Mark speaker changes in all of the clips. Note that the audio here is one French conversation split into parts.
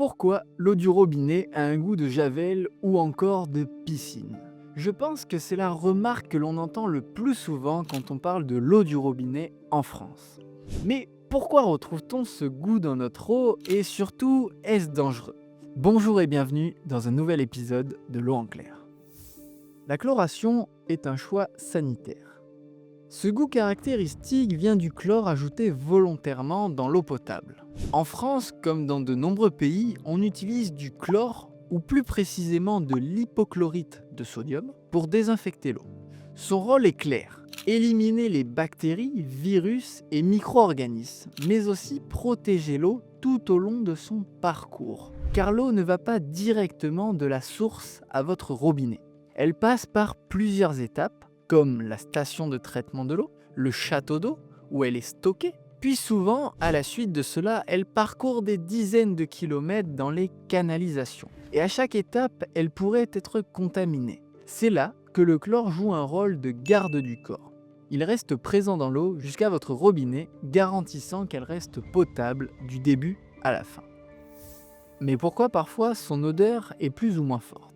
Speaker 1: Pourquoi l'eau du robinet a un goût de javel ou encore de piscine? Je pense que c'est la remarque que l'on entend le plus souvent quand on parle de l'eau du robinet en France. Mais pourquoi retrouve-t-on ce goût dans notre eau et surtout, est-ce dangereux? Bonjour et bienvenue dans un nouvel épisode de l'eau en clair. La chloration est un choix sanitaire. Ce goût caractéristique vient du chlore ajouté volontairement dans l'eau potable. En France, comme dans de nombreux pays, on utilise du chlore, ou plus précisément de l'hypochlorite de sodium, pour désinfecter l'eau. Son rôle est clair, éliminer les bactéries, virus et micro-organismes, mais aussi protéger l'eau tout au long de son parcours. Car l'eau ne va pas directement de la source à votre robinet. Elle passe par plusieurs étapes, comme la station de traitement de l'eau, le château d'eau, où elle est stockée. Puis souvent, à la suite de cela, elle parcourt des dizaines de kilomètres dans les canalisations. Et à chaque étape, elle pourrait être contaminée. C'est là que le chlore joue un rôle de garde du corps. Il reste présent dans l'eau jusqu'à votre robinet, garantissant qu'elle reste potable du début à la fin. Mais pourquoi parfois son odeur est plus ou moins forte?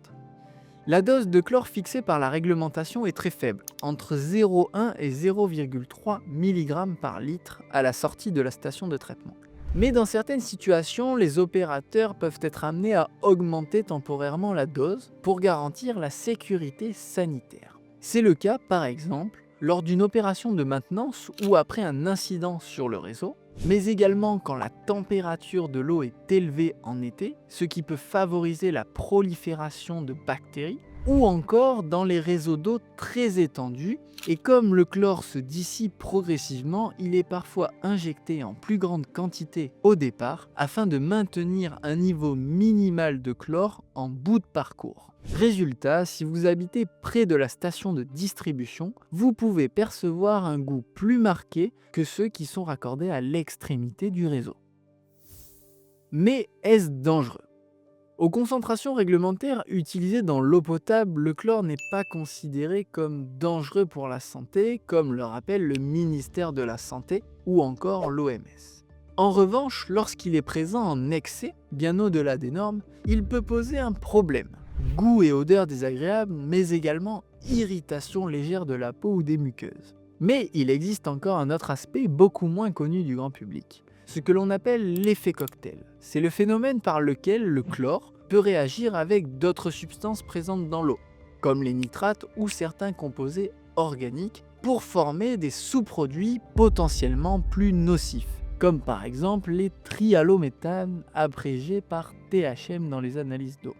Speaker 1: La dose de chlore fixée par la réglementation est très faible, entre 0,1 et 0,3 mg par litre à la sortie de la station de traitement. Mais dans certaines situations, les opérateurs peuvent être amenés à augmenter temporairement la dose pour garantir la sécurité sanitaire. C'est le cas, par exemple, lors d'une opération de maintenance ou après un incident sur le réseau, mais également quand la température de l'eau est élevée en été, ce qui peut favoriser la prolifération de bactéries, ou encore dans les réseaux d'eau très étendus, et comme le chlore se dissipe progressivement, il est parfois injecté en plus grande quantité au départ afin de maintenir un niveau minimal de chlore en bout de parcours. Résultat, si vous habitez près de la station de distribution, vous pouvez percevoir un goût plus marqué que ceux qui sont raccordés à l'extrémité du réseau. Mais est-ce dangereux? Aux concentrations réglementaires utilisées dans l'eau potable, le chlore n'est pas considéré comme dangereux pour la santé, comme le rappelle le ministère de la Santé ou encore l'OMS. En revanche, lorsqu'il est présent en excès, bien au-delà des normes, il peut poser un problème. Goût et odeur désagréables, mais également irritation légère de la peau ou des muqueuses. Mais il existe encore un autre aspect beaucoup moins connu du grand public, ce que l'on appelle l'effet cocktail. C'est le phénomène par lequel le chlore peut réagir avec d'autres substances présentes dans l'eau, comme les nitrates ou certains composés organiques, pour former des sous-produits potentiellement plus nocifs, comme par exemple les trihallométhanes abrégés par THM dans les analyses d'eau.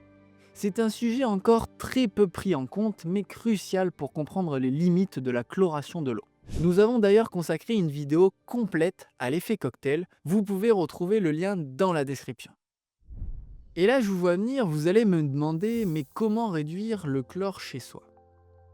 Speaker 1: C'est un sujet encore très peu pris en compte, mais crucial pour comprendre les limites de la chloration de l'eau. Nous avons d'ailleurs consacré une vidéo complète à l'effet cocktail, vous pouvez retrouver le lien dans la description. Et là, je vous vois venir, vous allez me demander, mais comment réduire le chlore chez soi?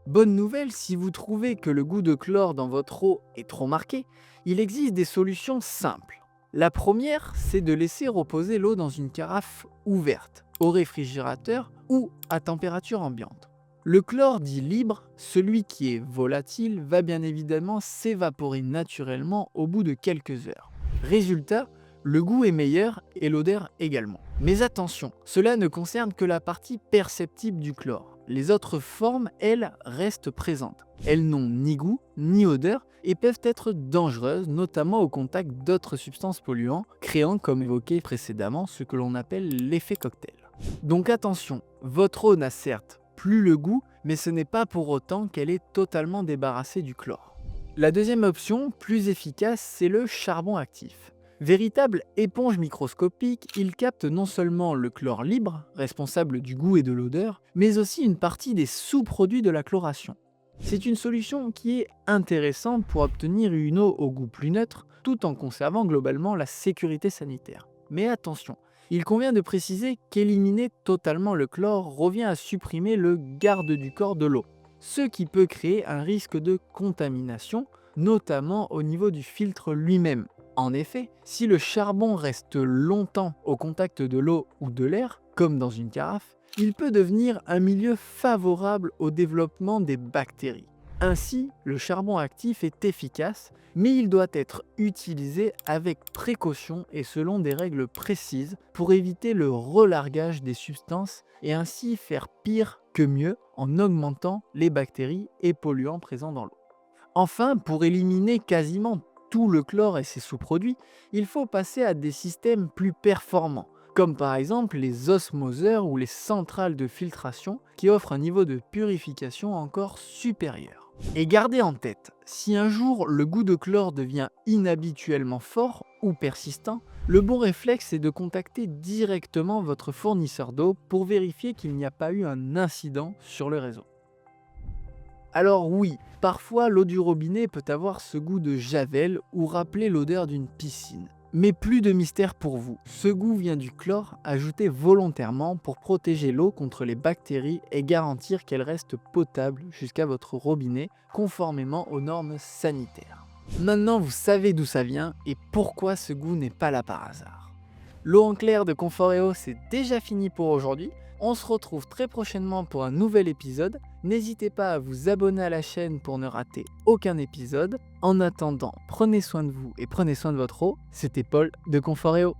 Speaker 1: Bonne nouvelle, si vous trouvez que le goût de chlore dans votre eau est trop marqué, il existe des solutions simples. La première, c'est de laisser reposer l'eau dans une carafe ouverte, au réfrigérateur ou à température ambiante. Le chlore dit libre, celui qui est volatile, va bien évidemment s'évaporer naturellement au bout de quelques heures. Résultat, le goût est meilleur et l'odeur également. Mais attention, cela ne concerne que la partie perceptible du chlore. Les autres formes, elles, restent présentes. Elles n'ont ni goût ni odeur et peuvent être dangereuses, notamment au contact d'autres substances polluantes, créant, comme évoqué précédemment, ce que l'on appelle l'effet cocktail. Donc attention, votre eau n'a certes plus le goût, mais ce n'est pas pour autant qu'elle est totalement débarrassée du chlore. La deuxième option, plus efficace, c'est le charbon actif. Véritable éponge microscopique, il capte non seulement le chlore libre, responsable du goût et de l'odeur, mais aussi une partie des sous-produits de la chloration. C'est une solution qui est intéressante pour obtenir une eau au goût plus neutre, tout en conservant globalement la sécurité sanitaire. Mais attention, il convient de préciser qu'éliminer totalement le chlore revient à supprimer le garde du corps de l'eau, ce qui peut créer un risque de contamination, notamment au niveau du filtre lui-même. En effet, si le charbon reste longtemps au contact de l'eau ou de l'air, comme dans une carafe, il peut devenir un milieu favorable au développement des bactéries. Ainsi, le charbon actif est efficace, mais il doit être utilisé avec précaution et selon des règles précises pour éviter le relargage des substances et ainsi faire pire que mieux en augmentant les bactéries et polluants présents dans l'eau. Enfin, pour éliminer quasiment tout le chlore et ses sous-produits, il faut passer à des systèmes plus performants, comme par exemple les osmoseurs ou les centrales de filtration qui offrent un niveau de purification encore supérieur. Et gardez en tête, si un jour le goût de chlore devient inhabituellement fort ou persistant, le bon réflexe est de contacter directement votre fournisseur d'eau pour vérifier qu'il n'y a pas eu un incident sur le réseau. Alors oui, parfois l'eau du robinet peut avoir ce goût de javel ou rappeler l'odeur d'une piscine. Mais plus de mystère pour vous, ce goût vient du chlore ajouté volontairement pour protéger l'eau contre les bactéries et garantir qu'elle reste potable jusqu'à votre robinet conformément aux normes sanitaires. Maintenant vous savez d'où ça vient et pourquoi ce goût n'est pas là par hasard. L'eau en clair de Conforeo, c'est déjà fini pour aujourd'hui. On se retrouve très prochainement pour un nouvel épisode. N'hésitez pas à vous abonner à la chaîne pour ne rater aucun épisode. En attendant, prenez soin de vous et prenez soin de votre eau. C'était Paul de Conforeo.